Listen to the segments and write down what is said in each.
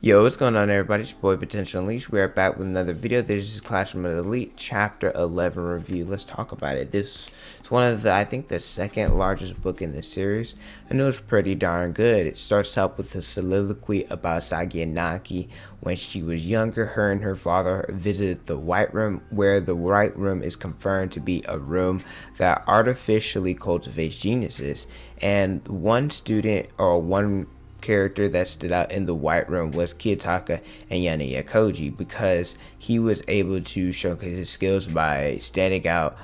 Yo, what's going on everybody? It's your boy Potential Unleashed. We are back with another video. This is Classroom of the Elite Chapter 11 review. Let's talk about it. This is one of the, I think the second largest book in the series. I know it's pretty darn good. It starts out with a soliloquy about Sagi Naki. When she was younger, her and her father visited the White Room, where the White Room is confirmed to be a room that artificially cultivates geniuses. And one student or one character that stood out in the White Room was Kiyotaka and Yana Yakoji, because he was able to showcase his skills by standing out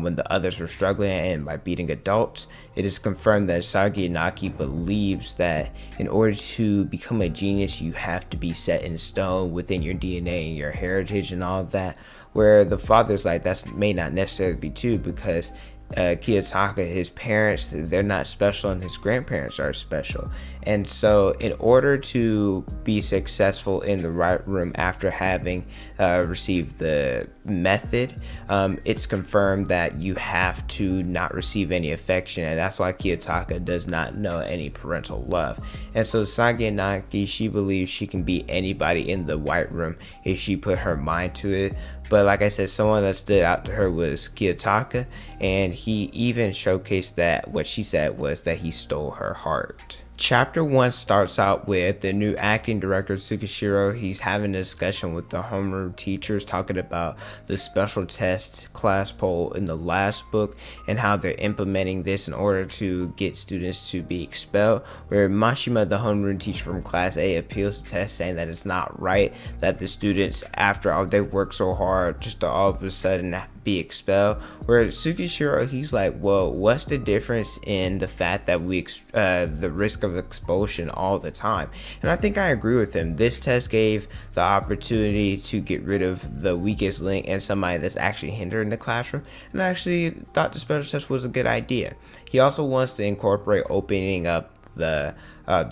when the others were struggling and by beating adults. It is confirmed that Sagi Naki believes that in order to become a genius, you have to be set in stone within your DNA and your heritage and all of that, where the father's like, that may not necessarily be true, because Kiyotaka, his parents, they're not special, and his grandparents are special. And so in order to be successful in the Right Room after having received the method, it's confirmed that you have to not receive any affection, and that's why Kiyotaka does not know any parental love. And so Sagi Naki, she believes she can beat anybody in the White Room if she put her mind to it. But like I said, someone that stood out to her was Kiyotaka, and he even showcased that what she said was that he stole her heart. Chapter 1 starts out with the new acting director, Tsukishiro. He's having a discussion with the homeroom teachers, talking about the special test class poll in the last book and how they're implementing this in order to get students to be expelled, where Mashima, the homeroom teacher from class A, appeals the test, saying that it's not right that the students, after all they work so hard, just to all of a sudden be expelled. Where Tsukishiro, he's like, well, what's the difference in the fact that we the risk of expulsion all the time? And I think I agree with him. This test gave the opportunity to get rid of the weakest link and somebody that's actually hindering the classroom, and I actually thought the special test was a good idea. He also wants to incorporate opening up the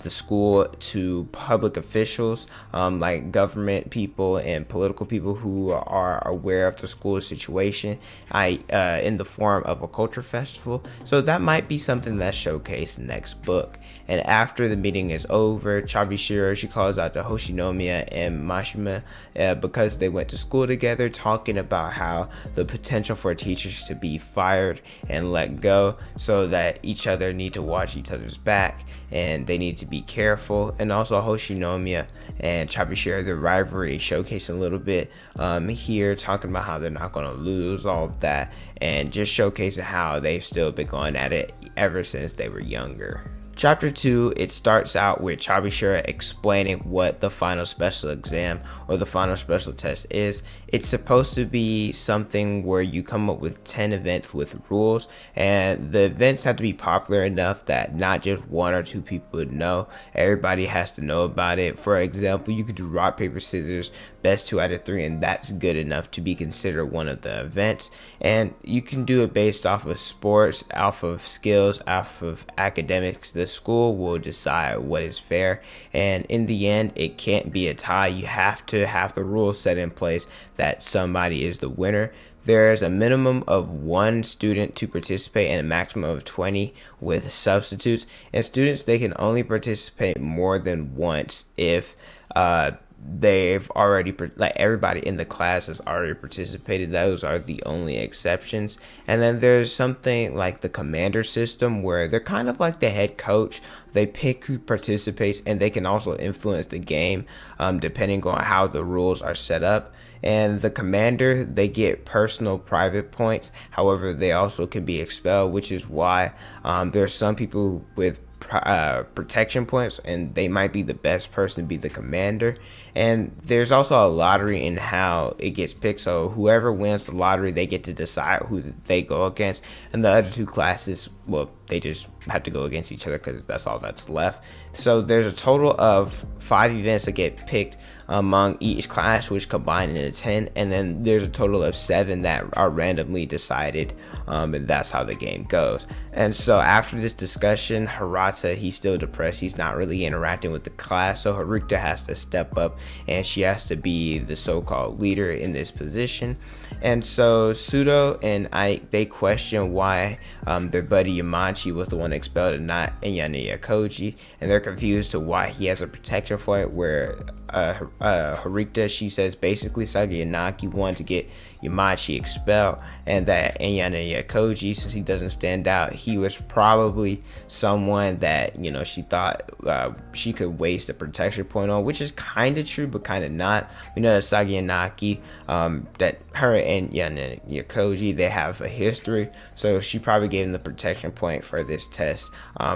school to public officials, like government people and political people who are aware of the school situation, in the form of a culture festival. So that might be something that's showcased next book. And after the meeting is over, Chabishiro, she calls out to Hoshinomiya and Mashima because they went to school together, talking about how the potential for teachers to be fired and let go, so that each other need to watch each other's back and they need to be careful. And also Hoshinomiya and Chabishiro, the rivalry showcased a little bit here, talking about how they're not going to lose, all of that, and just showcasing how they've still been going at it ever since they were younger. Chapter 2, it starts out with Chabishiro explaining what the final special exam or the final special test is. It's supposed to be something where you come up with 10 events with rules, and the events have to be popular enough that not just one or two people would know. Everybody has to know about it. For example, you could do rock, paper, scissors, best 2 out of 3, and that's good enough to be considered one of the events. And you can do it based off of sports, off of skills, off of academics. The school will decide what is fair, and in the end it can't be a tie. You have to have the rules set in place that somebody is the winner. There's a minimum of 1 student to participate and a maximum of 20 with substitutes, and students, they can only participate more than once if they've already, like, everybody in the class has already participated. Those are the only exceptions. And then there's something like the commander system, where they're kind of like the head coach. They pick who participates, and they can also influence the game depending on how the rules are set up. And the commander, they get personal private points. However, they also can be expelled, which is why there's some people with protection points, and they might be the best person to be the commander. And there's also a lottery in how it gets picked, so whoever wins the lottery, they get to decide who they go against, and the other 2 classes, well, they just have to go against each other because that's all that's left. So there's a total of 5 events that get picked among each class, which combine into 10, and then there's a total of 7 that are randomly decided, and that's how the game goes. And so after this discussion, Hirata, he's still depressed. He's not really interacting with the class, so Haruka has to step up, and she has to be the so-called leader in this position. And so Sudo and Ike, they question why their buddy Yamachi Itachi was the one expelled and not Ayane Koji, and they're confused to why he has a protection for it, where Harita, she says basically Sage Yanagi wanted to get Yamachi expelled, and that Ayane Koji, since he doesn't stand out, he was probably someone that, you know, she thought she could waste a protection point on, which is kind of true but kind of not. We know that Sage Yanagi, that her and Ayane Koji, they have a history, so she probably gave him the protection point for this test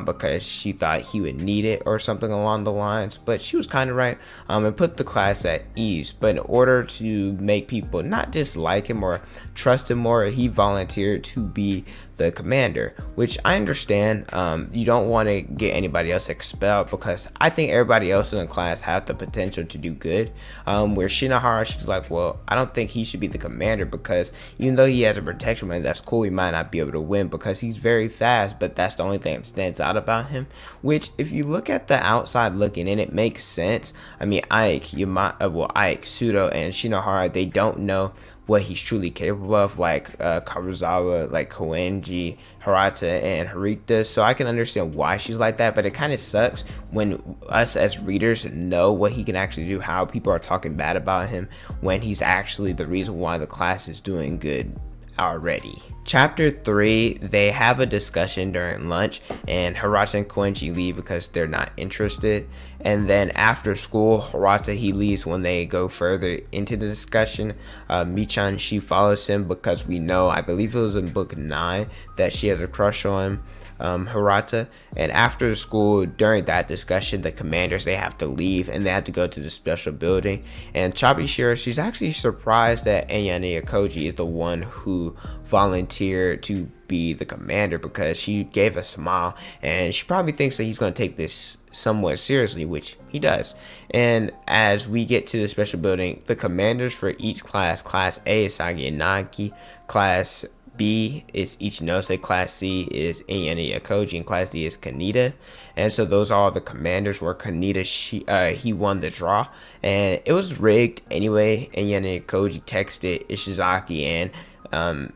because she thought he would need it or something along the lines. But she was kind of right, and put the class at ease. But in order to make people not dislike him or trust him more, he volunteered to be the commander, which I understand. You don't want to get anybody else expelled, because I think everybody else in the class have the potential to do good. Where Shinohara, she's like, well, I don't think he should be the commander, because even though he has a protection man, that's cool, he might not be able to win because he's very fast, but that's the only thing that stands out about him. Which, if you look at the outside looking in, it makes sense. I mean, Ike, Sudo, and Shinohara, they don't know what he's truly capable of, like Karuzawa, like Koenji, Hirata, and Harita. So I can understand why she's like that, but it kind of sucks when us as readers know what he can actually do, how people are talking bad about him when he's actually the reason why the class is doing good already. Chapter 3, they have a discussion during lunch, and Hirata and Koenji leave because they're not interested. And then after school, Hirata, he leaves when they go further into the discussion. Michan, she follows him because we know, I believe it was in book 9, that she has a crush on Hirata. And after school, during that discussion, the commanders, they have to leave and they have to go to the special building. And Chabishiro, she's actually surprised that Ayane Koji is the one who volunteered to be the commander, because she gave a smile and she probably thinks that he's going to take this somewhat seriously, which he does. And as we get to the special building, the commanders for each class A is Sage Yanagi, class B is Ichinose, class C is Ayane Koji, and class D is Kaneda. And so those are all the commanders. Where Kaneda, he won the draw, and it was rigged anyway. Ayane Koji texted Ishizaki and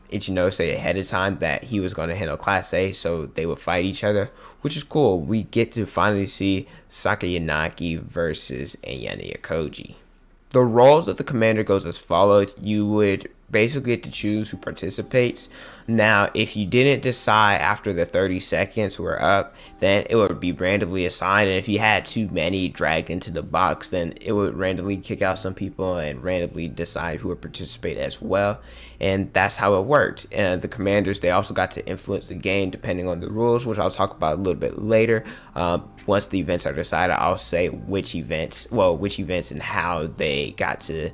Ichinose ahead of time that he was going to handle class A, so they would fight each other, which is cool. We get to finally see Sake Yanagi versus Ayane Koji. The roles of the commander goes as follows. You would basically get to choose who participates. Now, if you didn't decide after the 30 seconds were up, then it would be randomly assigned. And if you had too many dragged into the box, then it would randomly kick out some people and randomly decide who would participate as well. And that's how it worked. And the commanders, they also got to influence the game depending on the rules, which I'll talk about a little bit later. Once the events are decided, I'll say which events and how they got to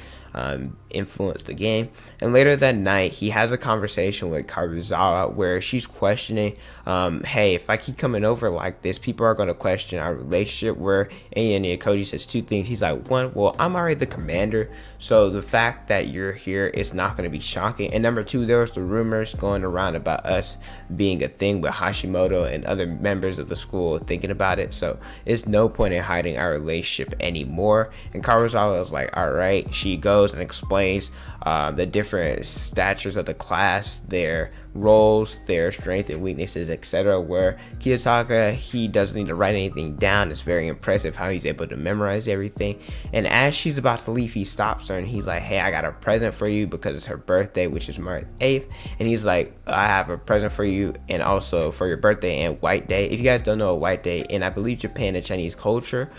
influence the game. And later that night, he has a conversation with Karuzawa where she's questioning, hey, if I keep coming over like this, people are going to question our relationship. Where Ayane Koji says two things. He's like, one, well, I'm already the commander, so the fact that you're here is not going to be shocking. And number two, there was the rumors going around about us being a thing with Hashimoto and other members of the school thinking about it, so it's no point in hiding our relationship anymore. And Karuzawa was like, all right. She goes and explains the different statures of the class, their roles, their strengths and weaknesses, etc. Where Kiyotaka, he doesn't need to write anything down. It's very impressive how he's able to memorize everything. And as she's about to leave, he stops her and he's like, hey, I got a present for you, because it's her birthday, which is March 8th. And he's like, I have a present for you, and also for your birthday and White Day. If you guys don't know what White Day, in I believe Japan and Chinese culture,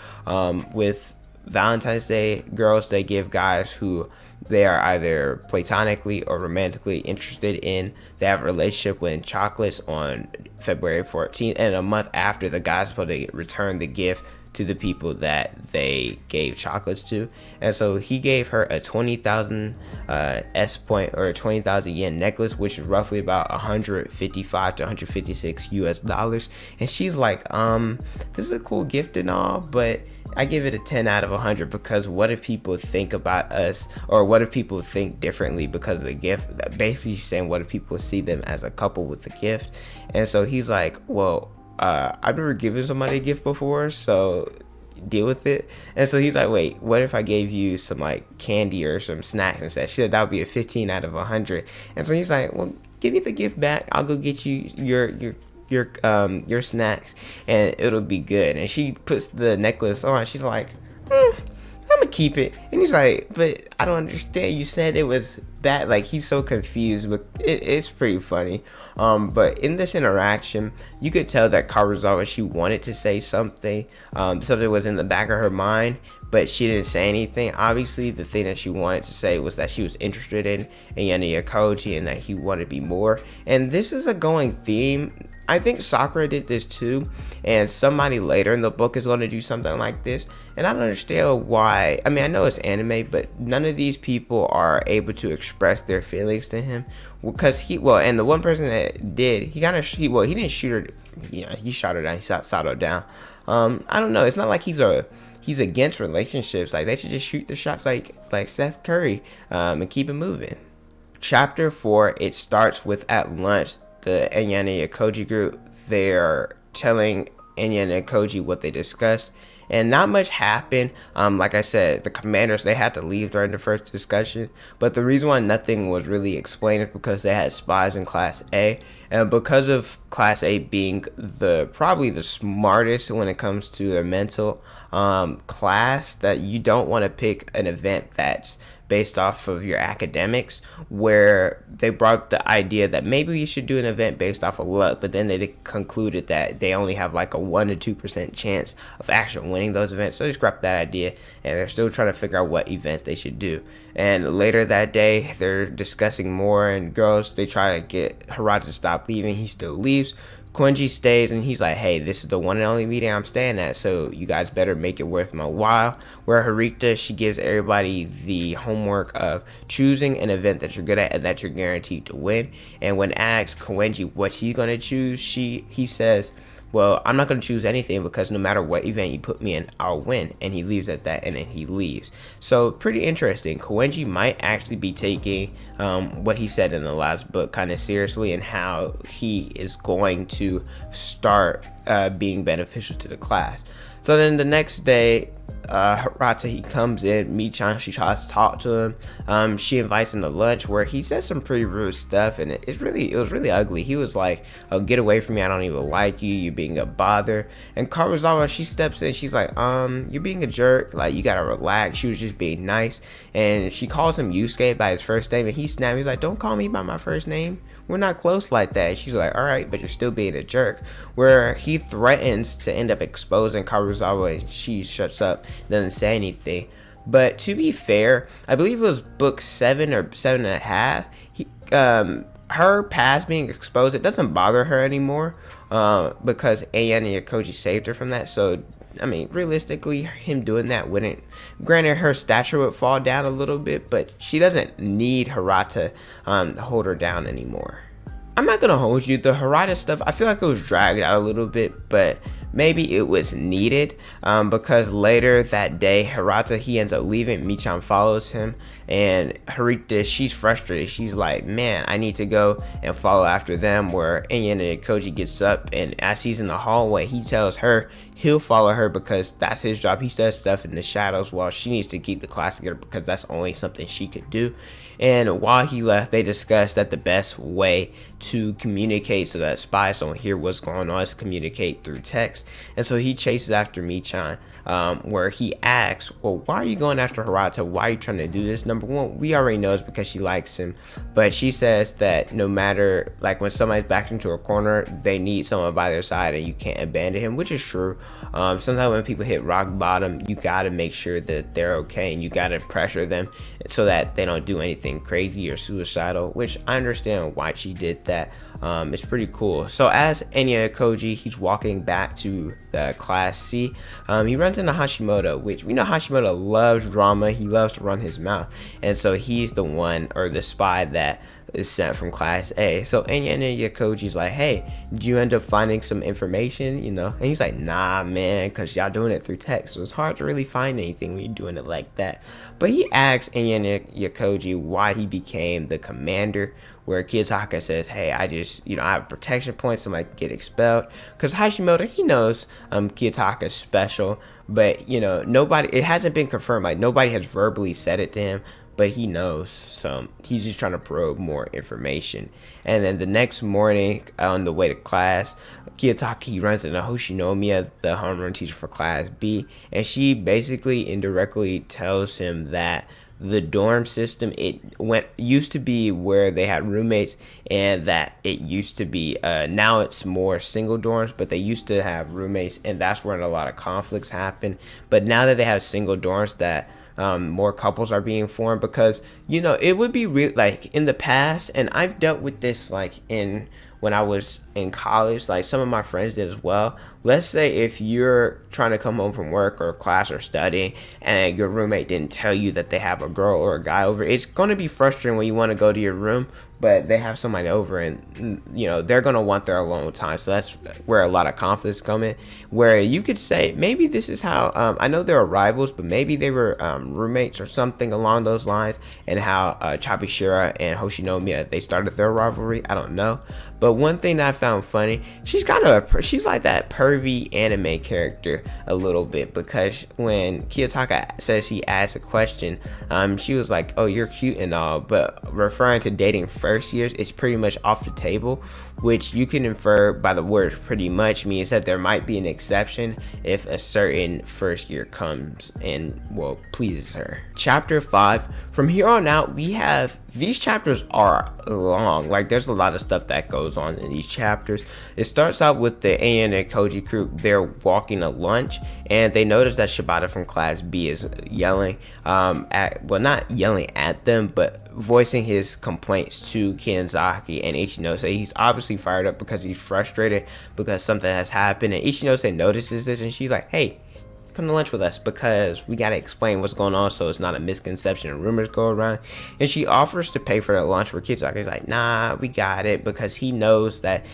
with Valentine's Day, girls, they give guys who they are either platonically or romantically interested in, they have a relationship with, chocolates on February 14th, and a month after, the guy's supposed to return the gift to the people that they gave chocolates to. And so he gave her a 20,000 S point, or a 20,000 yen necklace, which is roughly about 155 to 156 US dollars. And she's like, this is a cool gift and all, but I give it a 10 out of 100, because what if people think about us, or what if people think differently because of the gift? Basically saying, what if people see them as a couple with the gift? And so he's like, well, I've never given somebody a gift before, so deal with it. And so he's like, wait, what if I gave you some like candy or some snacks instead? She said that would be a 15 out of 100. And so he's like, well, give me the gift back. I'll go get you your your snacks and it'll be good. And she puts the necklace on. She's like, I'm gonna keep it. And he's like, but I don't understand. You said it was bad. Like, he's so confused, but it's pretty funny. But in this interaction, you could tell that Karuzawa, she wanted to say something. Something was in the back of her mind, but she didn't say anything. Obviously, the thing that she wanted to say was that she was interested in Yana Yakoji and that he wanted to be more. And this is a going theme. I think Sakura did this too, and somebody later in the book is going to do something like this. And I don't understand why. I mean, I know it's anime, but none of these people are able to express their feelings to him, because and the one person that did, he didn't shoot her. He shot her down. He shot Sato down. I don't know. It's not like he's against relationships. Like, they should just shoot the shots like Seth Curry, and keep it moving. Chapter 4. It starts with at lunch. The Anyana Yakoji group, they're telling Anyana Yakoji what they discussed, and not much happened. Like I said, the commanders, they had to leave during the first discussion, but the reason why nothing was really explained is because they had spies in Class A, and because of Class A being probably the smartest when it comes to their mental class, that you don't want to pick an event that's based off of your academics, where they brought up the idea that maybe you should do an event based off of luck, but then they concluded that they only have like a 1 to 2% chance of actually winning those events. So they scrapped that idea, and they're still trying to figure out what events they should do. And later that day, they're discussing more, and girls, they try to get Hirata to stop leaving. He still leaves. Koenji stays, and he's like, hey, this is the one and only meeting I'm staying at, so you guys better make it worth my while. Where Harita, she gives everybody the homework of choosing an event that you're good at and that you're guaranteed to win. And when asked Koenji what she's going to choose, he says, well, I'm not going to choose anything, because no matter what event you put me in, I'll win. And he leaves at that, and then he leaves. So pretty interesting. Koenji might actually be taking what he said in the last book kind of seriously, and how he is going to start being beneficial to the class. So then the next day, Hirata, he comes in, Michan, she tries to talk to him. She invites him to lunch, where he says some pretty rude stuff, and it was really ugly. He was like, oh, get away from me, I don't even like you, you're being a bother. And Karuzawa, she steps in, she's like, you're being a jerk, like, you gotta relax. She was just being nice, and she calls him Yusuke by his first name, and he snaps. He's like, don't call me by my first name, we're not close like that. She's like, all right, but you're still being a jerk. Where he threatens to end up exposing Karuzawa, and she shuts up, doesn't say anything. But to be fair, I believe it was book 7 or 7.5. Her past being exposed, it doesn't bother her anymore, because Ayane Yakoji saved her from that. So, I mean, realistically, him doing that wouldn't, granted, her stature would fall down a little bit, but she doesn't need Hirata to hold her down anymore. I'm not gonna hold you, the Hirata stuff, I feel like it was dragged out a little bit, but maybe it was needed, because later that day, Hirata, he ends up leaving. Michan follows him, and Harita, she's frustrated. She's like, man, I need to go and follow after them. Where Anyana Koji gets up, and as he's in the hallway, he tells her he'll follow her because that's his job. He does stuff in the shadows while she needs to keep the class together, because that's only something she could do. And while he left, they discussed that the best way to communicate so that spies don't hear what's going on is communicate through text. And so he chases after Michan, where he asks, well, why are you going after Hirata? Why are you trying to do this? Number one, we already know it's because she likes him, but she says that no matter, like, when somebody's backed into a corner, they need someone by their side, and you can't abandon him, which is true. Sometimes when people hit rock bottom, you gotta make sure that they're okay, and you gotta pressure them so that they don't do anything crazy or suicidal, which I understand why she did that. It's pretty cool. So as Enya Koji, he's walking back to the class C, he runs into Hashimoto, which we know Hashimoto loves drama. He loves to run his mouth, and so he's the one, or the spy, that is sent from class A. So Enya Koji's like, hey, did you end up finding some information, you know? And he's like, nah, man, because y'all doing it through text, so it's hard to really find anything when you're doing it like that. But he asks Enya Koji why he became the commander, where Kiyotaka says, hey, I just, I have a protection point, somebody can get expelled. Because Hashimoto, he knows Kiyotaka's special, but, nobody, it hasn't been confirmed, like, nobody has verbally said it to him. but he knows, so he's just trying to probe more information. And then the next morning, on the way to class, Kiyotaki runs into Hoshinomiya, the homeroom teacher for class B, and she basically indirectly tells him that the dorm system, used to be where they had roommates, and that it used to be now it's more single dorms, but they used to have roommates, and that's where a lot of conflicts happen. But now that they have single dorms, that more couples are being formed, because it would be like in the past, and I've dealt with this like when I was in college, like some of my friends did as well. Let's say if you're trying to come home from work or class or studying, and your roommate didn't tell you that they have a girl or a guy over, it's going to be frustrating when you want to go to your room, but they have somebody over, and they're going to want their alone time. So that's where a lot of conflicts come in, where you could say maybe this is how I know there are rivals, but maybe they were roommates or something along those lines, and how Chabishira and Hoshinomiya, they started their rivalry. I don't know, but one thing that I found funny, she's like that pervy anime character a little bit, because when Kiyotaka says he asked a question, she was like, "Oh, you're cute and all," but referring to dating first years, it's pretty much off the table, which you can infer by the word pretty much means that there might be an exception if a certain first year comes and pleases her. Chapter 5. From here on out, we have, these chapters are long, like there's a lot of stuff that goes on in these chapters. It starts out with the Ayan and Koji group. They're walking to lunch, and they notice that Shibata from class B is yelling not yelling at them, but voicing his complaints to Kenzaki and Ichinose. He's obviously fired up because he's frustrated because something has happened, and Ichinose notices this, and she's like, "Hey, come to lunch with us because we got to explain what's going on so it's not a misconception and rumors go around." And she offers to pay for the lunch, where Kitsuga's like, "Nah, we got it," because he knows that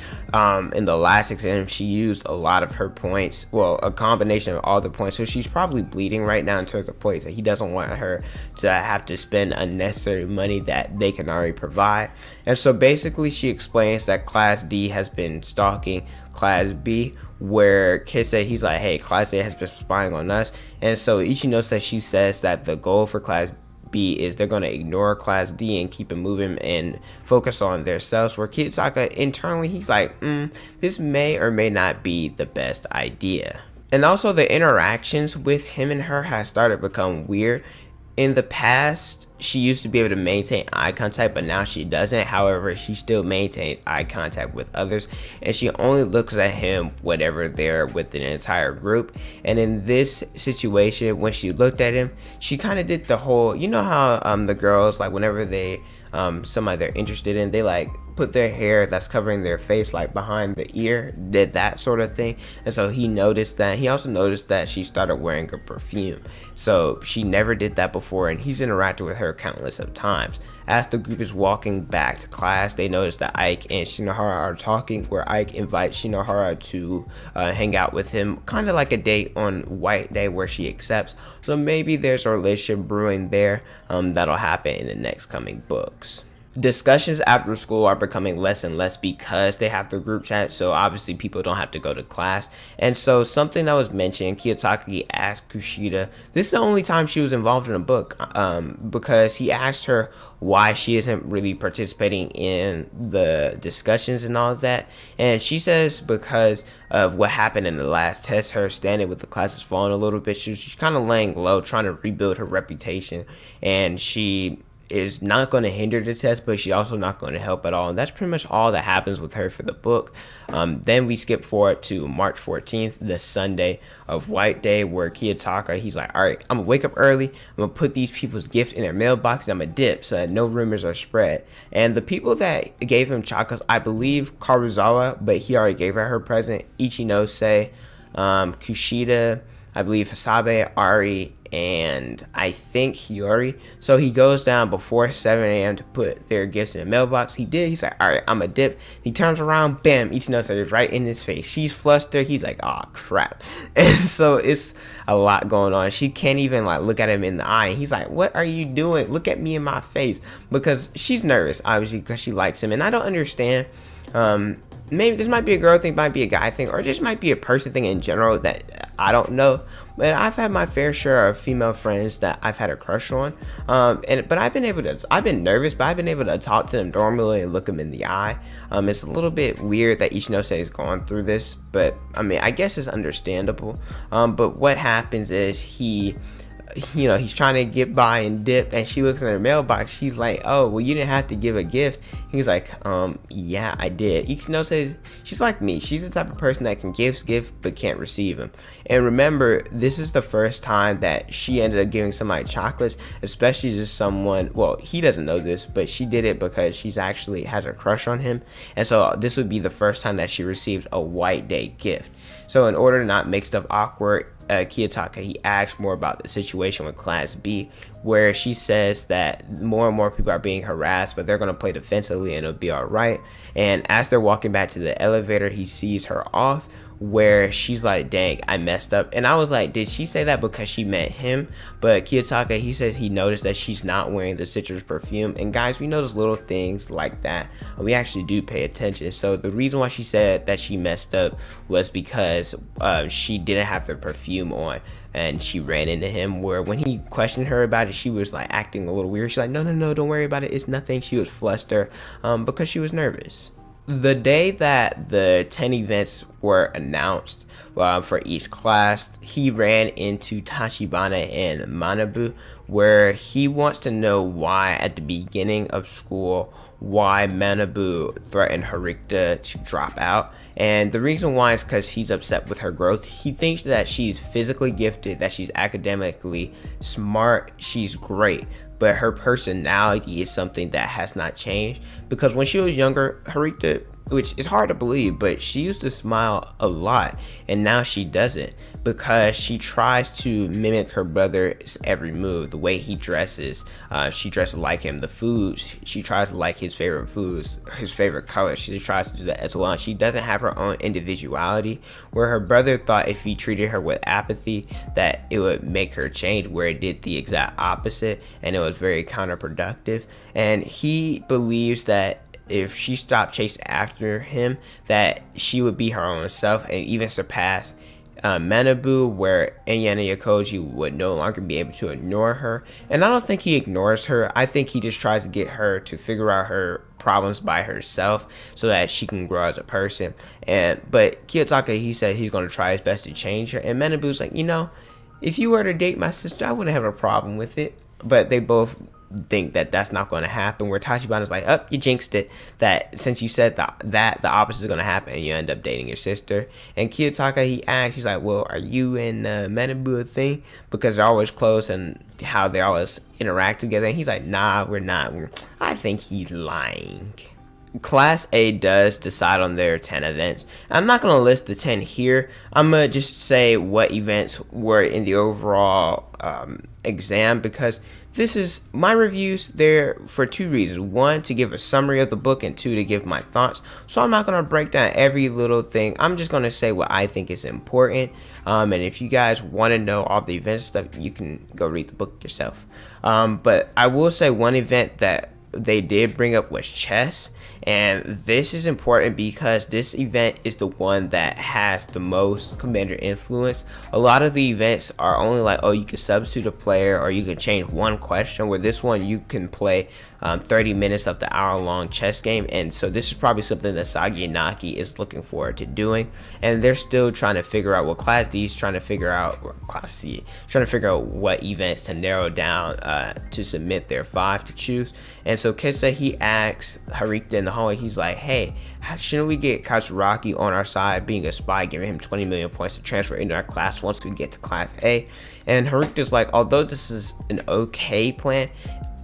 in the last exam she used a lot of her points, a combination of all the points, so she's probably bleeding right now in terms of points, and he doesn't want her to have to spend unnecessary money that they can already provide. And so basically she explains that class D has been stalking class B, where Kise, he's like, "Hey, class A has been spying on us." And so Ichinose, she says that the goal for class B is they're going to ignore class D and keep it moving and focus on themselves, where Kitsaka internally, he's like, this may or may not be the best idea. And also the interactions with him and her has started to become weird. In the past, she used to be able to maintain eye contact, but now she doesn't. However, she still maintains eye contact with others, and she only looks at him whenever they're with an entire group. And in this situation, when she looked at him, she kind of did the whole, how the girls, like whenever they somebody they're interested in, they like put their hair that's covering their face like behind the ear, did that sort of thing. And so he noticed that. He also noticed that she started wearing a perfume, so she never did that before, and he's interacted with her countless of times. As the group is walking back to class, they notice that Ike and Shinohara are talking, where Ike invites Shinohara to hang out with him, kind of like a date on White Day, where she accepts. So maybe there's a relationship brewing there that'll happen in the next coming books. Discussions after school are becoming less and less because they have the group chat, so obviously people don't have to go to class. And so something that was mentioned, Kiyotaki asked Kushida, this is the only time she was involved in a book, because he asked her why she isn't really participating in the discussions and all of that, and she says because of what happened in the last test, her standing with the class has fallen a little bit. She's kind of laying low, trying to rebuild her reputation, and she is not going to hinder the test, but she's also not going to help at all. And that's pretty much all that happens with her for the book. Then we skip forward to March 14th, the Sunday of White Day, where Kiyotaka, he's like, "All right, I'm gonna wake up early, I'm gonna put these people's gifts in their mailboxes, I'm gonna dip so that no rumors are spread." And the people that gave him chocolates, I believe Karuzawa, but he already gave her present, Ichinose, Kushida, I believe Hasabe, Ari, and I think Hiyori. So he goes down before 7 a.m. to put their gifts in the mailbox. He did. He's like, "All right, I'm a dip." He turns around, bam, Ichinose is right in his face. She's flustered. He's like, "Oh crap." And so it's a lot going on. She can't even like look at him in the eye. He's like, "What are you doing? Look at me in my face," because she's nervous, obviously, because she likes him. And I don't understand maybe this might be a girl thing, might be a guy thing, or just might be a person thing in general that I don't know. But I've had my fair share of female friends that I've had a crush on, but I've been nervous, but I've been able to talk to them normally and look them in the eye. It's a little bit weird that Ichinose has gone through this, but I mean, I guess it's understandable. But what happens is he's trying to get by and dip, and she looks in her mailbox. She's like, oh, well, you didn't have to give a gift. He's like, yeah, I did. Ichino says she's like me. She's the type of person that can give but can't receive them. And remember, this is the first time that she ended up giving somebody chocolates, especially to someone, well, he doesn't know this, but she did it because she's actually has a crush on him. And so this would be the first time that she received a white day gift. So in order to not make stuff awkward, Kiyotaka, he asks more about the situation with Class B, where she says that more and more people are being harassed, but they're going to play defensively and it'll be all right. And as they're walking back to the elevator, he sees her off, where she's like, dang, I messed up. And I was like, did she say that because she met him? But Kiyotaka, he says he noticed that she's not wearing the citrus perfume. And guys, we notice little things like that, we actually do pay attention. So the reason why she said that she messed up was because she didn't have the perfume on, and she ran into him, where when he questioned her about it, she was like acting a little weird. She's like, no, don't worry about it, it's nothing. She was flustered because she was nervous. The day that the 10 events were announced for each class, he ran into Tachibana and Manabu, where he wants to know why at the beginning of school, why Manabu threatened Harikta to drop out. And the reason why is because he's upset with her growth. He thinks that she's physically gifted, that she's academically smart, she's great, but her personality is something that has not changed. Because when she was younger, Harikta, which is hard to believe, but she used to smile a lot, and now she doesn't, because she tries to mimic her brother's every move. The way he dresses, she dresses like him. The foods, she tries to like his favorite foods, his favorite colors. She tries to do that as well. And she doesn't have her own individuality, where her brother thought if he treated her with apathy that it would make her change, where it did the exact opposite, and it was very counterproductive. And he believes that if she stopped chasing after him, that she would be her own self and even surpass Manabu, where Enyana Yakoji would no longer be able to ignore her. And I don't think he ignores her. I think he just tries to get her to figure out her problems by herself so that she can grow as a person. But Kiyotaka, he said he's going to try his best to change her. And Manabu's like, if you were to date my sister, I wouldn't have a problem with it. But they both think that that's not going to happen, where Tachibana's like, you jinxed it, that since you said that the opposite is going to happen, and you end up dating your sister. And Kiyotaka, he asks, he's like, well, are you and Manabu a thing? Because they're always close and how they always interact together. And he's like, nah, we're not. I think he's lying. Class A does decide on their 10 events. I'm not going to list the 10 here. I'm going to just say what events were in the overall exam, because this is my reviews there for two reasons. One, to give a summary of the book, and two, to give my thoughts. So I'm not going to break down every little thing. I'm just going to say what I think is important. And if you guys want to know all the event stuff, you can go read the book yourself. But I will say one event that they did bring up was chess, and this is important because this event is the one that has the most commander influence. A lot of the events are only like, you can substitute a player or you can change one question, where this one you can play 30 minutes of the hour-long chess game. And so this is probably something that Sagi Naki is looking forward to doing, and they're still trying to figure out what Class D is trying to figure out, or Class C trying to figure out what events to narrow down to submit their 5 to choose. And so Kissa, he asks Harikta in the hallway, he's like, hey, shouldn't we get Katsuraki on our side, being a spy, giving him 20 million points to transfer into our class once we get to Class A? And Harikta's like, although this is an okay plan,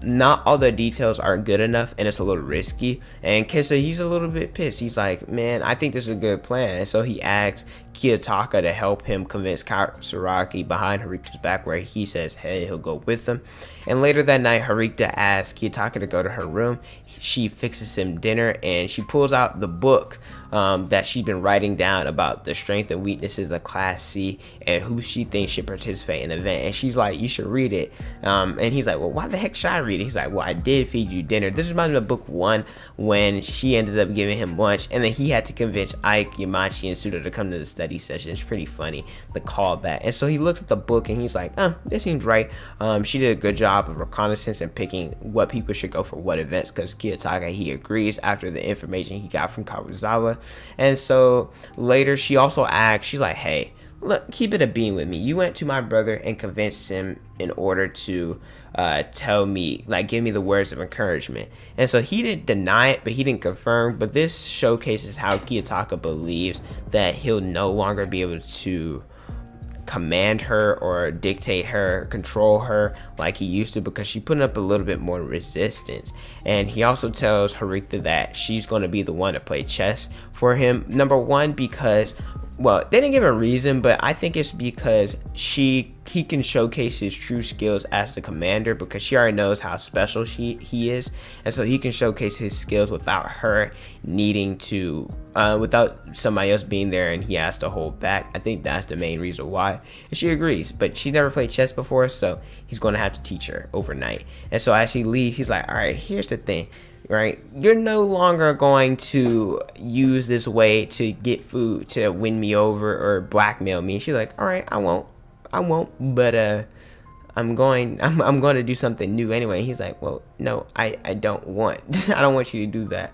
not all the details are good enough, and it's a little risky. And Kissa, he's a little bit pissed. He's like, man, I think this is a good plan. And so he asks Kiyotaka to help him convince Katsuragi behind Harikta's back, where he says, hey, he'll go with them. And later that night, Harikta asks Kiyotaka to go to her room. She fixes him dinner, and she pulls out the book that she's been writing down about the strengths and weaknesses of Class C and who she thinks should participate in the event. And she's like, you should read it. And he's like, well, why the heck should I read it? He's like, well, I did feed you dinner. This reminds me of book 1 when she ended up giving him lunch, and then he had to convince Ike, Yamachi, and Suda to come to the study session. It's pretty funny, the callback. And so he looks at the book and he's like, this seems right. She did a good job of reconnaissance and picking what people should go for what events, because Kiyotaka, he agrees after the information he got from Kawazawa. And so later she also asks, she's like, hey, look, keep it a bean with me. You went to my brother and convinced him in order to tell me, like, give me the words of encouragement. And so he didn't deny it, but he didn't confirm. But this showcases how Kiyotaka believes that he'll no longer be able to command her or dictate her, control her like he used to, because she put up a little bit more resistance. And he also tells Harikta that she's going to be the one to play chess for him. Number one, because, well, they didn't give a reason, but I think it's because he can showcase his true skills as the commander, because she already knows how special he is, and so he can showcase his skills without her needing to, without somebody else being there and he has to hold back. I think that's the main reason why, and she agrees. But she's never played chess before, so he's going to have to teach her overnight. And so as she leaves, he's like, all right, here's the thing. Right, you're no longer going to use this way to get food to win me over or blackmail me. And she's like, all right, I won't, but I'm going to do something new anyway. And he's like, well, no, I don't want I don't want you to do that.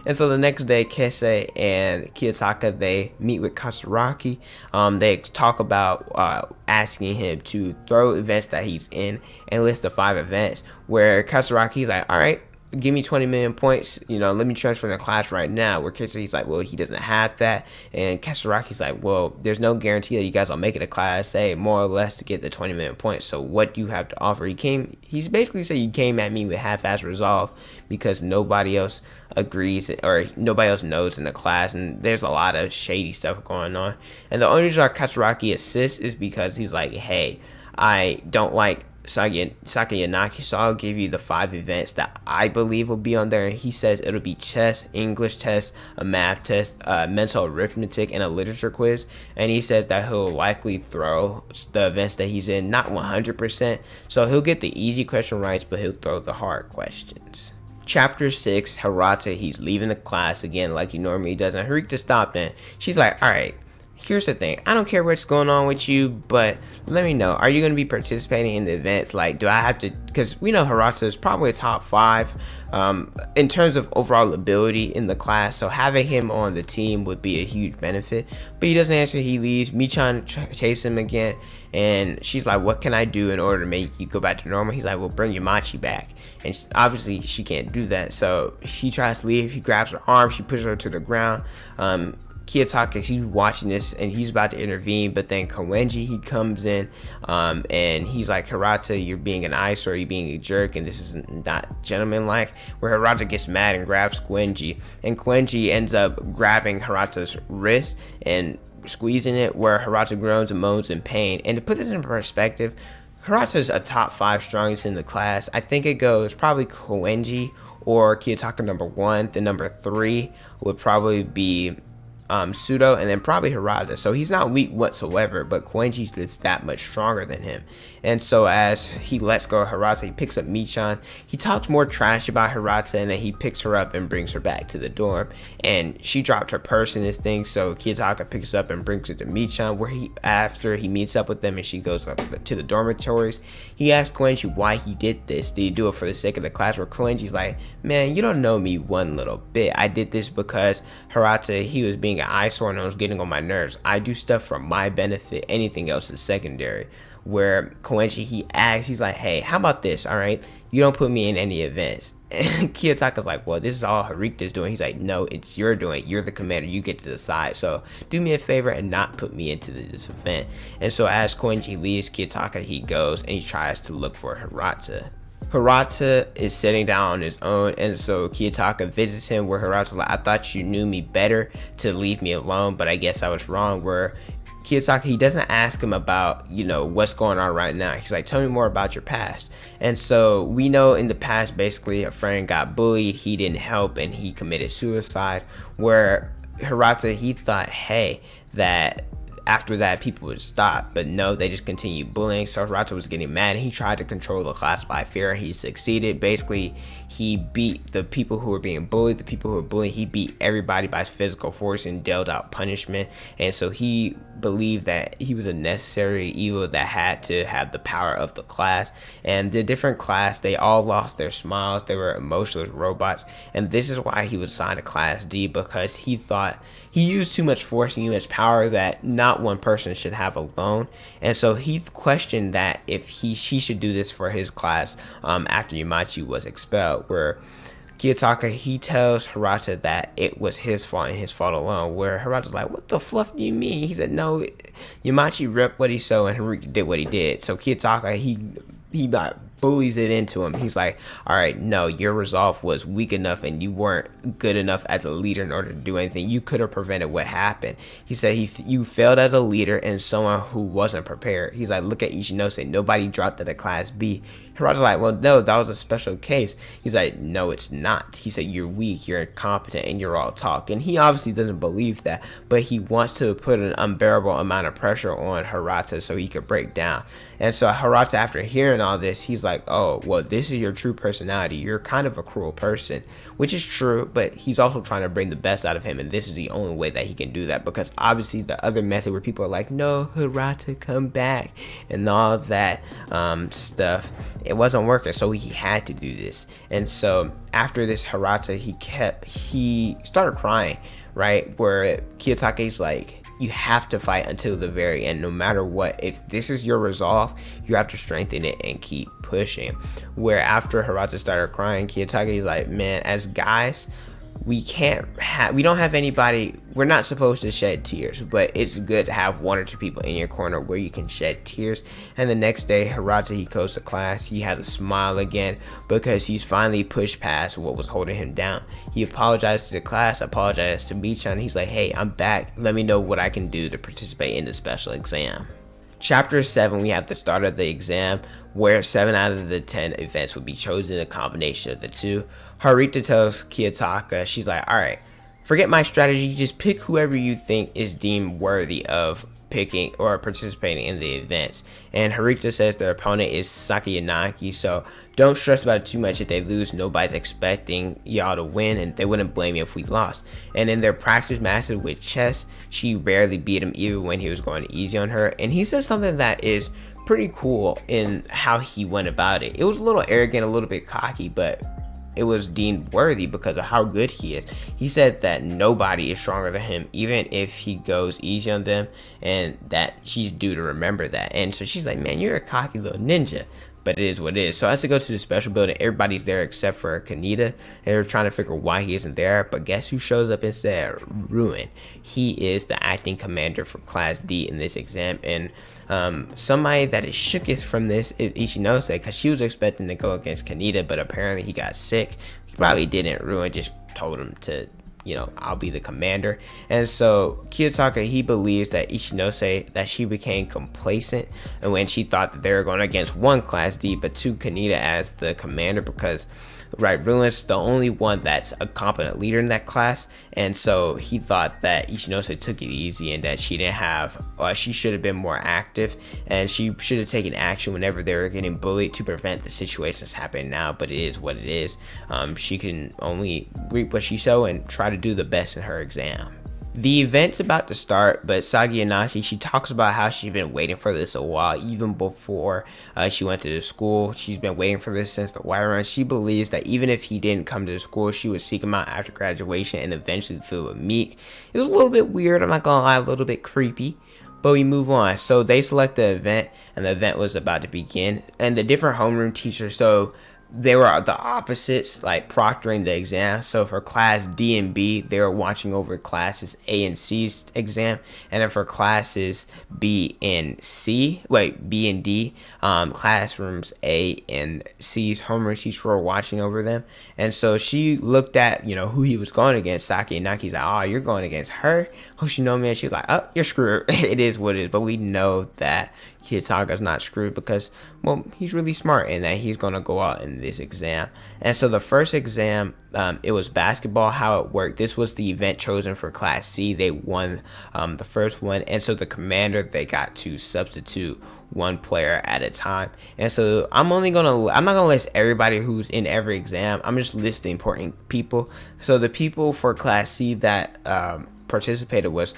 And so the next day, Kese and Kiyotaka, they meet with Katsuragi. They talk about asking him to throw events that he's in and list the 5 events, where Katsuragi's like, all right, give me 20 million points, let me transfer in the class right now. Where Kisui's like, well, he doesn't have that. And Katsuragi's like, well, there's no guarantee that you guys will make it a class A, more or less, to get the 20 million points. So what do you have to offer? He's basically said, you came at me with half-ass resolve because nobody else agrees or nobody else knows in the class, and there's a lot of shady stuff going on. And the only reason Katsuragi assists is because he's like, hey, I don't like Sakayanaki, so I'll give you the 5 events that I believe will be on there. And he says it'll be chess, English test, a math test, mental arithmetic, and a literature quiz. And he said that he'll likely throw the events that he's in, not 100%, so he'll get the easy question right, but he'll throw the hard questions. Chapter 6, Hirata, he's leaving the class again like he normally does, and Harikta stopped in. She's like, alright, here's the thing. I don't care what's going on with you, but let me know. Are you going to be participating in the events? Like, do I have to? Because we know Hirata is probably a top 5 in terms of overall ability in the class. So having him on the team would be a huge benefit. But he doesn't answer. He leaves. Michan chases him again. And she's like, what can I do in order to make you go back to normal? He's like, well, bring Yamachi back. And obviously she can't do that. So he tries to leave. He grabs her arm. She pushes her to the ground. Kiyotaka, he's watching this and he's about to intervene, but then Koenji, he comes in and he's like, Hirata, you're being an eyesore, you're being a jerk, and this is not gentlemanlike. Where Hirata gets mad and grabs Koenji, and Koenji ends up grabbing Hirata's wrist and squeezing it, where Hirata groans and moans in pain. And to put this in perspective, Hirata's a top 5 strongest in the class. I think it goes probably Koenji or Kiyotaka number 1. The number 3 would probably be Pseudo, and then probably Hirata. So he's not weak whatsoever, but Koenji's just that much stronger than him. And so as he lets go of Hirata, he picks up Michan. He talks more trash about Hirata, and then he picks her up and brings her back to the dorm. And she dropped her purse in this thing, so Kiyotaka picks her up and brings it to Michan, where after he meets up with them and she goes up to the dormitories, he asks Koenji why he did this. Did he do it for the sake of the class? Where Koenji's like, man, you don't know me one little bit. I did this because Hirata, he was being an eyesore and it was getting on my nerves. I do stuff for my benefit. Anything else is secondary. Where Koenji, he asks, he's like, hey, how about this? All right, you don't put me in any events. And Kiyotaka's like, well, this is all Harikta's doing. He's like, no, it's your doing. You're the commander. You get to decide. So do me a favor and not put me into this event. And so as Koenji leaves Kiyotaka, he goes and he tries to look for Hirata. Hirata is sitting down on his own, and so Kiyotaka visits him, where Hirata's like, I thought you knew me better to leave me alone, but I guess I was wrong. Where Kiyotaka, he doesn't ask him about, what's going on right now. He's like, tell me more about your past. And so we know in the past, basically, a friend got bullied, he didn't help, and he committed suicide. Where Hirata, he thought, hey, that after that people would stop, but no, they just continued bullying. So Hirata was getting mad, and he tried to control the class by fear. He succeeded. Basically, he beat the people who were being bullied, the people who were bullied. He beat everybody by physical force and dealt out punishment. And so he believed that he was a necessary evil that had to have the power of the class. And the different class, they all lost their smiles. They were emotionless robots. And this is why he was assigned to class D, because he thought he used too much force and too much power that not one person should have alone. And so he questioned that if she should do this for his class after Yamachi was expelled, where Kiyotaka, he tells Hirata that it was his fault and his fault alone, where Hirata's like, what the fluff do you mean? He said, no, Yamachi ripped what he sewed and Haruki did what he did. So Kiyotaka, he like bullies it into him. He's like, all right, no, your resolve was weak enough and you weren't good enough as a leader in order to do anything. You could have prevented what happened. He said you failed as a leader and someone who wasn't prepared. He's like, look at Ichinose, nobody dropped out of class B. Hirata's like, well, no, that was a special case. He's like, no, it's not. He said, you're weak, you're incompetent, and you're all talk. And he obviously doesn't believe that, but he wants to put an unbearable amount of pressure on Hirata so he could break down. And so Hirata, after hearing all this, he's like, oh, well, this is your true personality. You're kind of a cruel person, which is true, but he's also trying to bring the best out of him, and this is the only way that he can do that, because obviously the other method where people are like, no, Hirata, come back, and all that stuff, it wasn't working, so he had to do this. And so after this, Hirata, he started crying, right, where Kiyotake's like, you have to fight until the very end, no matter what. If this is your resolve, you have to strengthen it and keep pushing. Where after Hirata started crying, Kiyotake's like, man, as guys, we don't have anybody, we're not supposed to shed tears, but it's good to have one or two people in your corner where you can shed tears. And the next day, Hirata, he goes to class, he had a smile again because he's finally pushed past what was holding him down. He apologized to the class, apologized to Michan. He's like, hey, I'm back, let me know what I can do to participate in the special exam. Chapter 7, we have the start of the exam, where 7 out of the 10 events will be chosen, a combination of the two. Harita tells Kiyotaka, she's like, alright, forget my strategy, just pick whoever you think is deemed worthy of picking or participating in the events. And Harita says their opponent is Sakayanagi, so don't stress about it too much. If they lose, nobody's expecting y'all to win, and they wouldn't blame you if we lost. And in their practice matches with chess, she rarely beat him even when he was going easy on her. And he says something that is pretty cool in how he went about it. It was a little arrogant, a little bit cocky, but it was deemed worthy because of how good he is. He said that nobody is stronger than him, even if he goes easy on them, and that she's due to remember that. And so she's like, man, you're a cocky little ninja, but it is what it is. So as they go to the special building, everybody's there except for Kaneda, and they're trying to figure why he isn't there. But guess who shows up instead? Ruin. He is the acting commander for Class D in this exam, and somebody that is shookest from this is Ichinose, because she was expecting to go against Kaneda, but apparently he got sick. He probably didn't. Ruin just told him to, I'll be the commander. And so Kiyotaka, he believes that Ichinose, that she became complacent, and when she thought that they were going against one Class D, but two Kaneda as the commander, because right, Ruin's the only one that's a competent leader in that class. And so he thought that Ichinose took it easy, and that she didn't have, she should have been more active, and she should have taken action whenever they were getting bullied to prevent the situations happening now. But it is what it is. She can only reap what she sow and try to do the best in her exam. The event's about to start, but Sakayanagi, she talks about how she's been waiting for this a while, even before she went to the school. She's been waiting for this since the Y run. She believes that even if he didn't come to the school, she would seek him out after graduation and eventually feel with Meek. It was a little bit weird, I'm not gonna lie, a little bit creepy, but we move on. So they select the event, and the event was about to begin, and the different homeroom teachers, so they were the opposites, like proctoring the exam. So for class D and B, they were watching over classes A and C's exam, and then for classes B and D, classrooms A and C's homeroom teacher were watching over them. And so she looked at, who he was going against. Saki Naki's like, oh, you're going against her? Oh, she know me? And she was like, oh, you're screwed. It is what it is. But we know that Kiyotaka's not screwed because, well, he's really smart and that he's going to go out in this exam. And so the first exam, it was basketball. How it worked, this was the event chosen for class C. They won the first one, and so the commander, they got to substitute one player at a time. And so I'm not gonna list everybody who's in every exam. I'm just listing important people. So the people for class C that participated was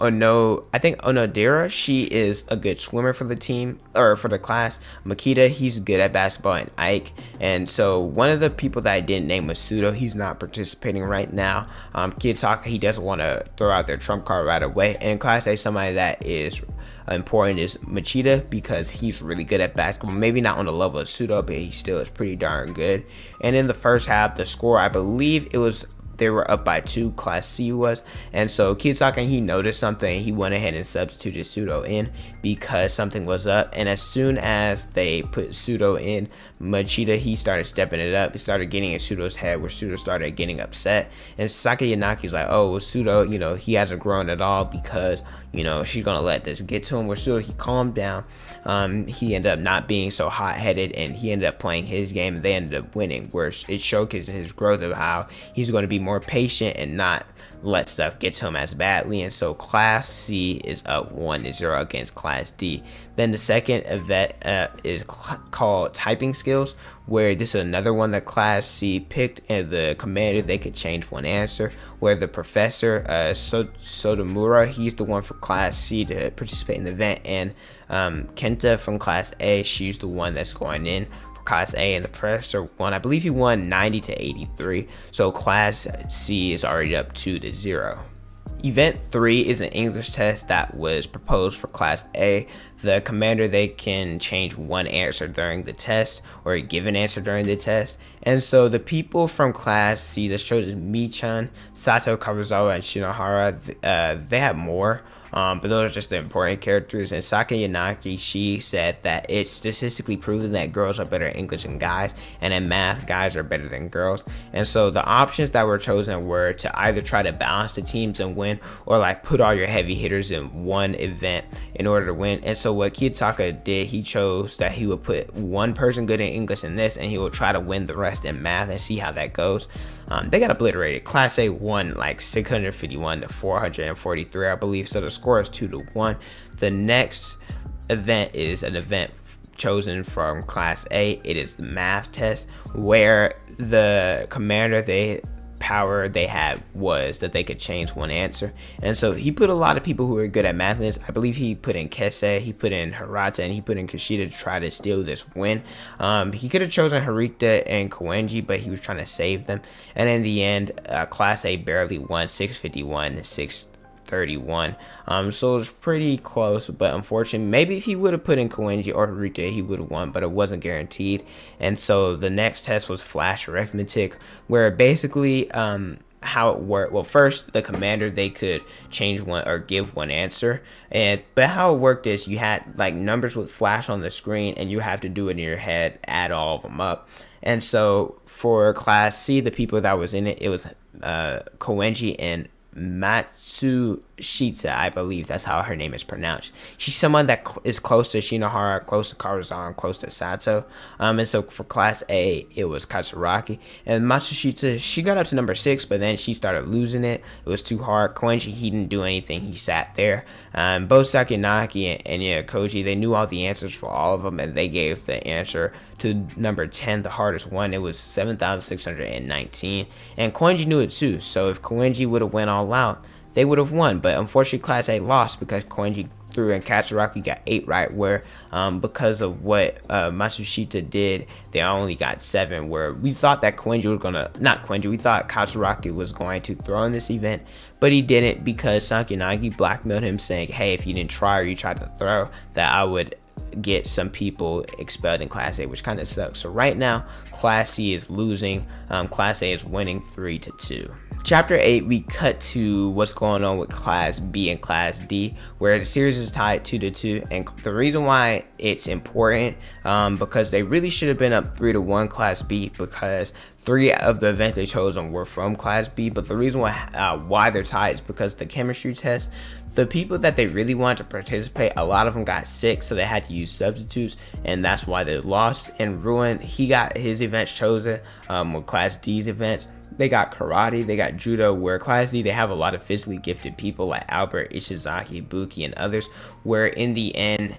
Onodera. She is a good swimmer for the team, or for the class. Makita, he's good at basketball, and Ike. And so one of the people that I didn't name was Sudo. He's not participating right now. Kiyotaka, he doesn't want to throw out their trump card right away. And in class A, somebody that is important is Machida, because he's really good at basketball. Maybe not on the level of Sudo, but he still is pretty darn good. And in the first half, the score, I believe they were up by 2, class C was. And so Kiyotaka, he noticed something. He went ahead and substituted Sudo in because something was up. And as soon as they put Sudo in, Machida, he started stepping it up. He started getting in Sudo's head, where Sudo started getting upset. And Saki Yanaki's like, oh, well, Sudo, he hasn't grown at all because, she's going to let this get to him. Where Sudo, he calmed down. He ended up not being so hot-headed, and he ended up playing his game, and they ended up winning, where it showcases his growth of how he's going to be more patient and not let stuff get to him as badly. And so class C is up 1-0 against class D. Then the second event is called typing skills, where this is another one that class C picked, and the commander, they could change one answer, where the professor Sotomura, he's the one for class C to participate in the event, and Kenta from class A, she's the one that's going in class A, and the professor won. I believe he won 90-83. So class C is already up 2-0. Event 3 is an English test that was proposed for class A. The commander, they can change one answer during the test, or give an answer during the test. And so the people from class C that's chosen, Michan, Sato, Kawazawa, and Shinohara, they have more. But those are just the important characters. And Saki Yanaki, she said that it's statistically proven that girls are better at English than guys, and in math, guys are better than girls. And so the options that were chosen were to either try to balance the teams and win, or like put all your heavy hitters in one event in order to win. And so what Kiyotaka did, he chose that he would put one person good in English in this, and he will try to win the rest in math and see how that goes. They got obliterated. Class A won like 651 to 443, I believe. So the score is 2-1. The next event is an event chosen from class A. It is the math test, where the commander, they had was that they could change one answer. And so he put a lot of people who are good at math in this. I believe he put in Kese, he put in Hirata, and he put in Kushida to try to steal this win. He could have chosen Harita and Koenji, but he was trying to save them. And in the end, class A barely won, 651 to 631. So it was pretty close, but unfortunately, maybe if he would have put in Koenji or Harita, he would have won, but it wasn't guaranteed. And so the next test was flash arithmetic, where basically how it worked. Well, first, the commander, they could change one or give one answer, but how it worked is you had like numbers would flash on the screen, and you have to do it in your head, add all of them up. And so for class C, the people that was in it, it was Koenji and Matsushita, I believe that's how her name is pronounced. She's someone that is close to Shinohara, close to Karazan, close to Sato. And so for class A, it was Katsuraki. And Matsushita, she got up to number 6, but then she started losing it. It was too hard. Koenji, he didn't do anything. He sat there. Both Sakinaki and Koji, they knew all the answers for all of them, and they gave the answer to number 10, the hardest one. It was 7,619. And Koenji knew it too. So if Koenji would have went all out, they would have won. But unfortunately, class A lost because Koenji threw in Katsuraki got 8 right, where because of what Matsushita did, they only got 7, where we thought that Koenji was gonna, not Koenji, we thought Katsuraki was going to throw in this event, but he didn't, because Sakinagi blackmailed him saying, hey, if you didn't try or you tried to throw, that I would get some people expelled in Class A, which kind of sucks. So right now, Class C is losing. Class A is winning 3-2. Chapter 8, we cut to what's going on with Class B and Class D, where the series is tied 2-2. And the reason why it's important, because they really should have been up 3-1 Class B, because 3 of the events they chosen were from Class B. But the reason why they're tied is because the chemistry test, the people that they really wanted to participate, a lot of them got sick, so they had to use substitutes, and that's why they lost. And Ruin, he got his events chosen with Class D's events. They got karate, they got judo, where Class D, they have a lot of physically gifted people like Albert, Ishizaki, Buki, and others, where in the end,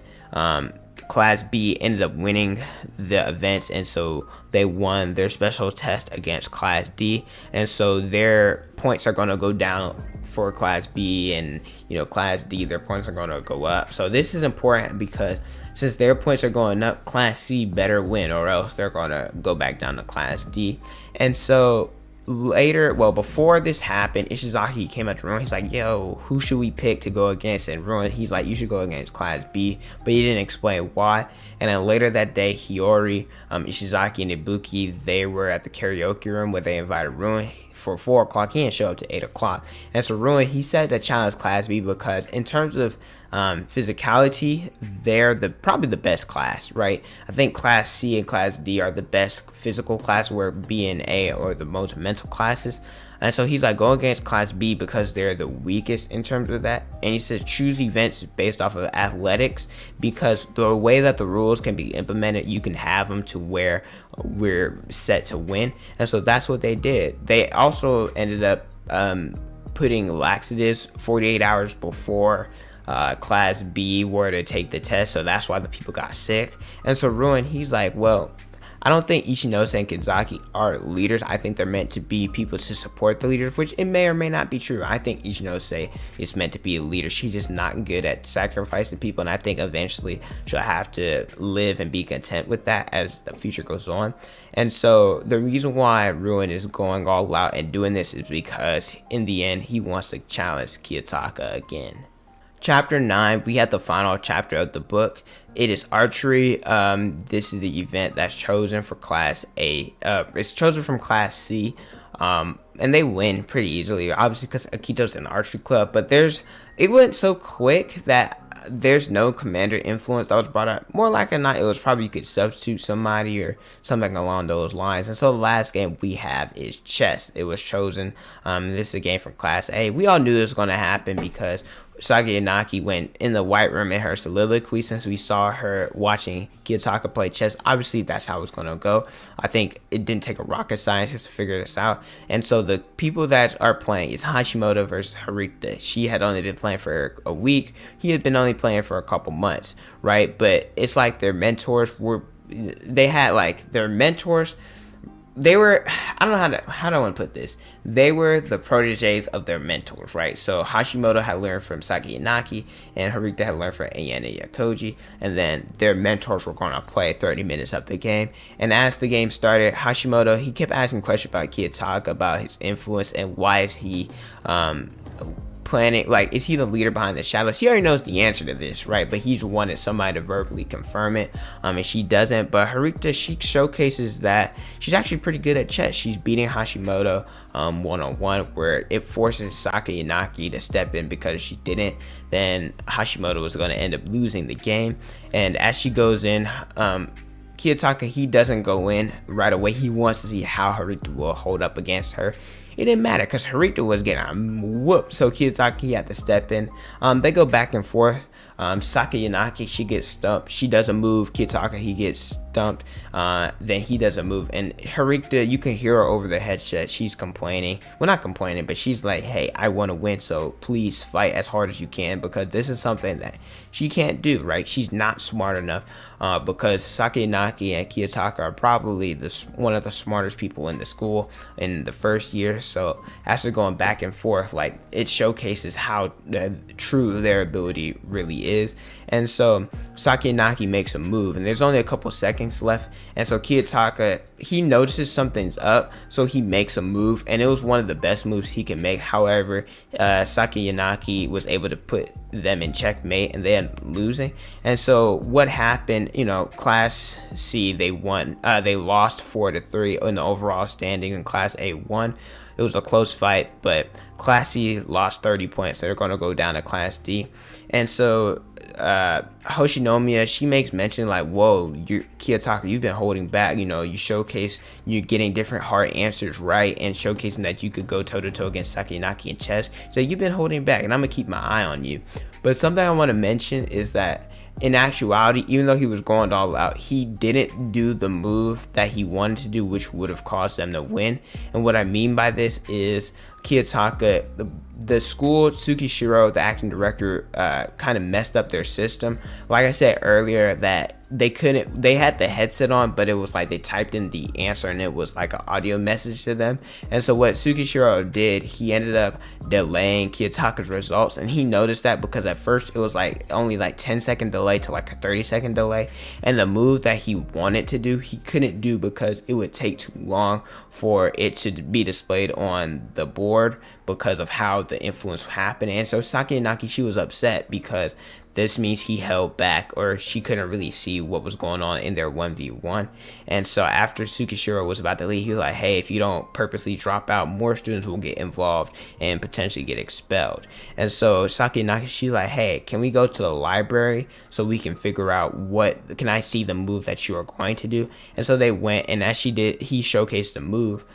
Class B ended up winning the events, and so they won their special test against Class D, and so their points are going to go down for Class B, and Class D, their points are going to go up. So this is important because since their points are going up, Class C better win, or else they're going to go back down to Class D. And so later, well, before this happened, Ishizaki came up to Ruin. He's like, yo, who should we pick to go against? And Ruin, he's like, you should go against Class B, but he didn't explain why. And then later that day, Hiyori, Ishizaki, and Ibuki, they were at the karaoke room where they invited Ruin for 4 o'clock. He didn't show up to 8 o'clock. And so Ruin, he said to challenge Class B because in terms of physicality, they're probably the best class, right? I think Class C and Class D are the best physical class, where B and A are the most mental classes. And so he's like, go against Class B because they're the weakest in terms of that. And he says choose events based off of athletics, because the way that the rules can be implemented, you can have them to where we're set to win. And so that's what they did. They also ended up putting laxatives 48 hours before Class B were to take the test, so that's why the people got sick. And so Ruin, he's like, well, I don't think Ichinose and Kizaki are leaders. I think they're meant to be people to support the leaders, which it may or may not be true. I think Ichinose is meant to be a leader. She's just not good at sacrificing people, and I think eventually she'll have to live and be content with that as the future goes on. And so the reason why Ruin is going all out and doing this is because in the end, he wants to challenge Kiyotaka again. Chapter 9, we had the final chapter of the book. It is archery. This is the event that's chosen for Class A. It's chosen from Class C, and they win pretty easily, obviously because Akito's an archery club. But it went so quick that there's no commander influence that was brought up. More likely than not, it was probably you could substitute somebody or something along those lines. And so the last game we have is chess. It was chosen. This is a game from Class A. We all knew this was going to happen because Saki Inaki went in the white room in her soliloquy, since we saw her watching Kiyotaka play chess. Obviously, that's how it's going to go. I think it didn't take a rocket scientist to figure this out. And so the people that are playing is Hashimoto versus Harita. She had only been playing for a week. He had been only playing for a couple months, right? But it's like their mentors they were, I don't know how do I want to put this. They were the proteges of their mentors, right? So Hashimoto had learned from Saki Inaki, and Harita had learned from Ayane Yakoji, and then their mentors were going to play 30 minutes of the game. And as the game started, Hashimoto, he kept asking questions about Kiyotaka, about his influence, and why is he planning, like, is he the leader behind the shadows? He already knows the answer to this, right? But he's wanted somebody to verbally confirm it, and she doesn't. But Harita, she showcases that she's actually pretty good at chess. She's beating Hashimoto one-on-one, where it forces Saki Inaki to step in, because if she didn't, then Hashimoto was going to end up losing the game. And as she goes in, Kiyotaka, he doesn't go in right away. He wants to see how Harita will hold up against her. It didn't matter because Harita was getting whooped, so Kiyotaki had to step in. They go back and forth. Saki Inaki, she gets stumped. She doesn't move. Kiyotaka, he gets stumped. Then he doesn't move. And Harita, you can hear her over the headset. She's complaining. Well, not complaining, but she's like, hey, I want to win, so please fight as hard as you can, because this is something that she can't do, right? She's not smart enough, because Saki Inaki and Kiyotaka are probably one of the smartest people in the school in the first year. So as they're going back and forth, like, it showcases how true their ability really is. And so Saki Inaki makes a move, and there's only a couple seconds left, and so Kiyotaka, he notices something's up, so he makes a move, and it was one of the best moves he can make. However, Saki Inaki was able to put them in checkmate, and they ended up losing. And so what happened, you know, Class C, they won, they lost 4-3 in the overall standing, and Class A won. It was a close fight, but Class C lost 30 points. So they're going to go down to Class D. And so Hoshinomiya, she makes mention like, whoa, Kiyotaka, you've been holding back. You know, you showcase you getting different hard answers right, and showcasing that you could go toe-to-toe against Sakinaki in chess. So you've been holding back, and I'm going to keep my eye on you. But something I want to mention is that in actuality, even though he was going all out, he didn't do the move that he wanted to do, which would have caused them to win. And what I mean by this is Kiyotaka, the school, Tsukishiro, the acting director, kind of messed up their system. Like I said earlier, that they had the headset on, but it was like they typed in the answer and it was like an audio message to them. And so what Tsukishiro did, he ended up delaying Kiyotaka's results, and he noticed that because at first it was like only like 10-second delay to like a 30-second delay, and the move that he wanted to do, he couldn't do because it would take too long for it to be displayed on the board because of how the influence happened. And so Sakinaki, she was upset because this means he held back, or she couldn't really see what was going on in their 1v1. And so after Tsukishiro was about to leave, he was like, hey, if you don't purposely drop out, more students will get involved and potentially get expelled. And so Sakinaki, she's like, hey, can we go to the library so we can figure out can I see the move that you are going to do? And so they went, and as she did, he showcased the move.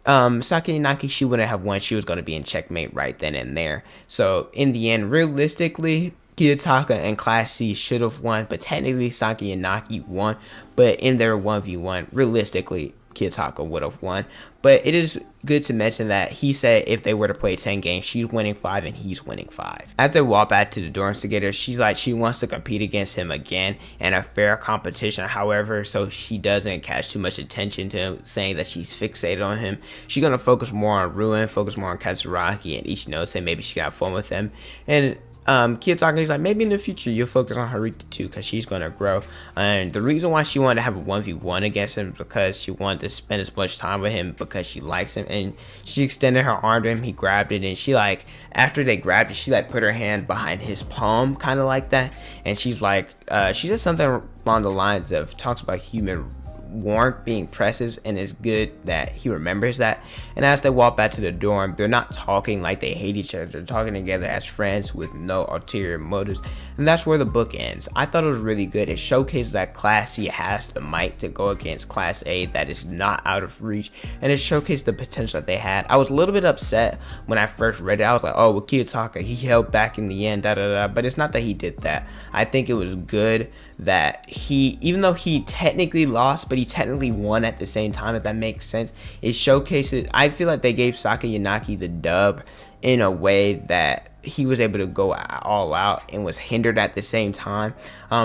Sakinaki, she wouldn't have won. She was going to be in checkmate right then and there. So in the end, realistically, Kiyotaka and Class C should have won, but technically Sakinaki won. But in their 1v1, realistically, Kiyotaka would have won. But it is good to mention that he said if they were to play 10 games, she's winning 5 and he's winning 5. As they walk back to the dorms together, she's like, she wants to compete against him again in a fair competition. However, so she doesn't catch too much attention to him, saying that she's fixated on him. She's going to focus more on Ruin, focus more on Katsuragi and Ichinose, and maybe she can have fun with him. And Kiyotaka is like, maybe in the future you'll focus on Harita too, because she's going to grow. And the reason why she wanted to have a 1v1 against him is because she wanted to spend as much time with him because she likes him. And she extended her arm to him, he grabbed it, and she like, after they grabbed it, she like put her hand behind his palm, kind of like that. And she's like, she said something along the lines of, talks about human warmth being precious, and it's good that he remembers that. And as they walk back to the dorm, they're not talking like they hate each other. They're talking together as friends with no ulterior motives, and that's where the book ends. I thought it was really good. It showcases that Class C has the might to go against Class A that is not out of reach, and it showcased the potential that they had. I was a little bit upset when I first read it. I was like, oh, well, Kiyotaka, he held back in the end, but it's not that he did that. I think it was good that he, even though he technically lost, but he technically won at the same time, if that makes sense. It showcases, I feel like they gave Sakinaki the dub in a way that he was able to go all out and was hindered at the same time,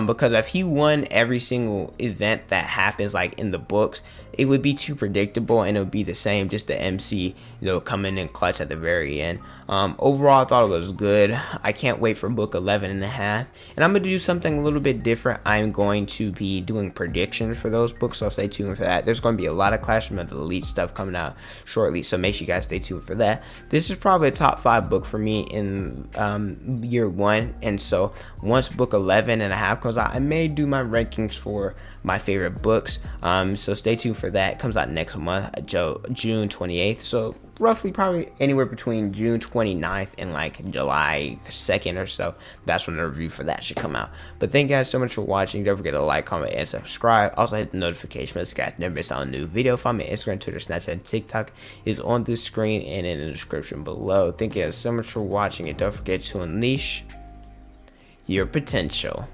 because if he won every single event that happens like in the books, it would be too predictable and it would be the same, just the MC, you know, coming in clutch at the very end. Overall, I thought it was good. I can't wait for book 11 and a half, and I'm gonna do something a little bit different. I'm going to be doing predictions for those books, so stay tuned for that. There's going to be a lot of Classroom of the Elite stuff coming out shortly, so make sure you guys stay tuned for that. This is probably a top 5 book for me in year 1, and so once book 11 and a half comes out, I may do my rankings for my favorite books, so stay tuned for that. It comes out next month, June 28th, so roughly probably anywhere between June 29th and like July 2nd or so. That's when the review for that should come out. But thank you guys so much for watching. Don't forget to like, comment, and subscribe. Also hit the notification for this guy to never miss out on a new video. Follow me on Instagram, Twitter, Snapchat, and TikTok is on the screen and in the description below. Thank you guys so much for watching, and don't forget to unleash your potential.